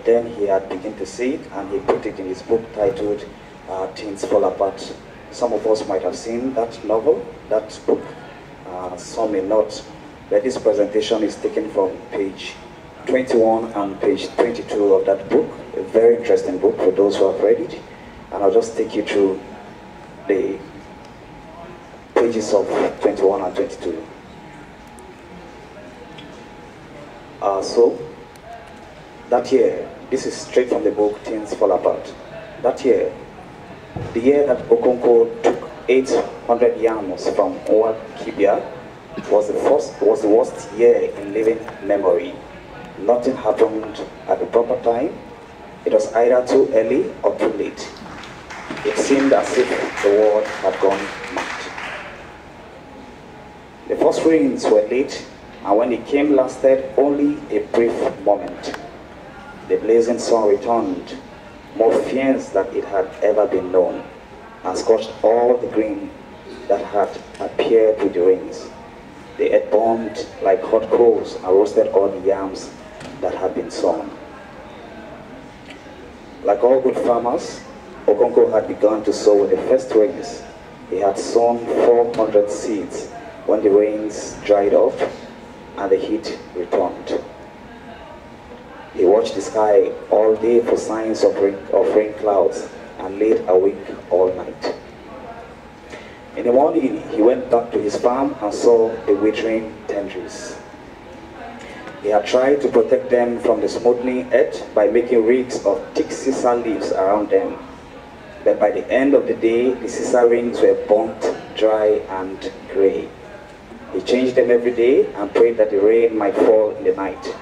then he had begun to see it, and he put it in his book titled Things Fall Apart. Some of us might have seen that novel, that book, some may not, but this presentation is taken from page 21 and page 22 of that book, a very interesting book for those who have read it, and I'll just take you through the pages of 21 and 22. So, that year, this is straight from the book Things Fall Apart. That year, the year that Okonkwo took 800 yams from Owakibia was the worst year in living memory. Nothing happened at the proper time. It was either too early or too late. It seemed as if the world had gone mad. The first rains were late, and when they came lasted only a brief moment. The blazing sun returned, more fierce than it had ever been known, and scorched all the green that had appeared with the rains. The earth burned like hot coals and roasted all the yams that had been sown. Like all good farmers, Okonkwo had begun to sow with the first rains. He had sown 400 seeds when the rains dried up and the heat returned. He watched the sky all day for signs of rain clouds and laid awake all night. In the morning, he went back to his farm and saw the withering tendrils. He had tried to protect them from the smoothing earth by making rings of thick sisal leaves around them. But by the end of the day, the sisal rings were burnt, dry, and gray. He changed them every day and prayed that the rain might fall in the night.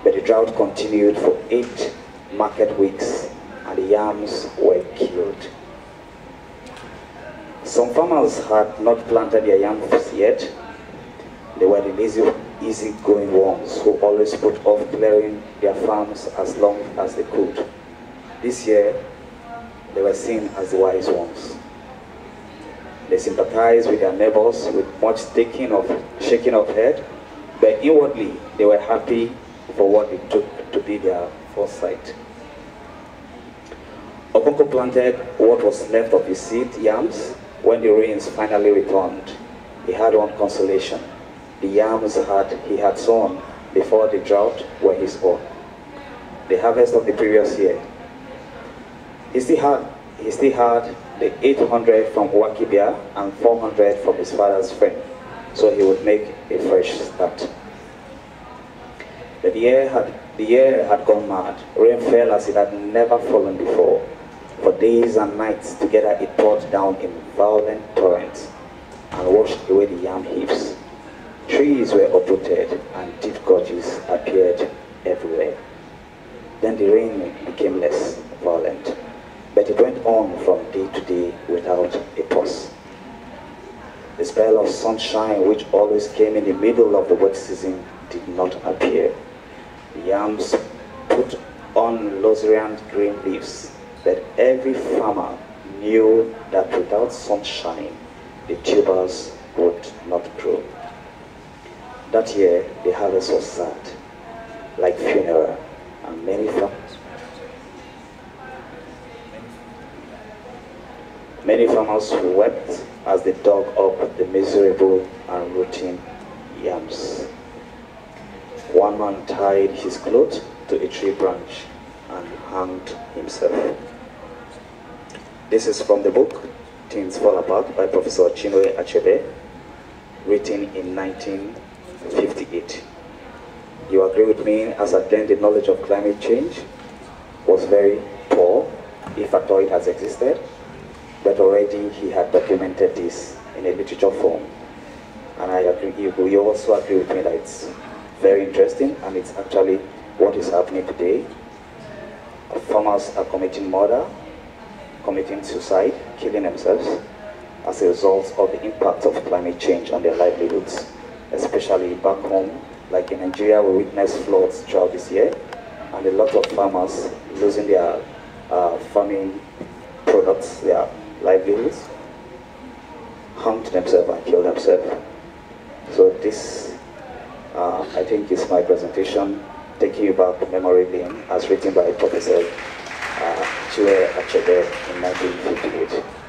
But the drought continued for 8 market weeks, and the yams were killed. Some farmers had not planted their yams yet. They were the lazy, easy-going ones who always put off clearing their farms as long as they could. This year, they were seen as the wise ones. They sympathized with their neighbors with much shaking of head, but inwardly they were happy for what it took to be their foresight. Okonkwo planted what was left of his seed yams. When the rains finally returned, he had one consolation. The yams he had sown before the drought were his own. The harvest of the previous year. He still had the 800 from Wakibia and 400 from his father's friend, so he would make a fresh start. But the year had gone mad. Rain fell as it had never fallen before. For days and nights together it poured down in violent torrents and washed away the yam heaps. Trees were uprooted and deep gorges appeared everywhere. Then the rain became less violent, but it went on from day to day without a pause. The spell of sunshine, which always came in the middle of the wet season, did not appear. The yams put on luxuriant green leaves, but every farmer knew that without sunshine, the tubers would not grow. That year, the harvest was sad, like funeral, and many farmers wept as they dug up the miserable and rotting yams. One man tied his clothes to a tree branch and hanged himself. This is from the book Things Fall Apart by Professor Chinwe Achebe, written in 1958. You agree with me, as at then the knowledge of climate change was very poor, if at all it has existed, but already he had documented this in a literature form. And I agree, you also agree with me that it's very interesting, and it's actually what is happening today. Farmers are committing murder, committing suicide, killing themselves as a result of the impact of climate change on their livelihoods, especially back home. Like in Nigeria, we witnessed floods throughout this year, and a lot of farmers losing their farming products, their livelihoods, harmed themselves and killed themselves. So this, I think, is my presentation taking you back memory lane as written by Professor Chue Achebe in 1958.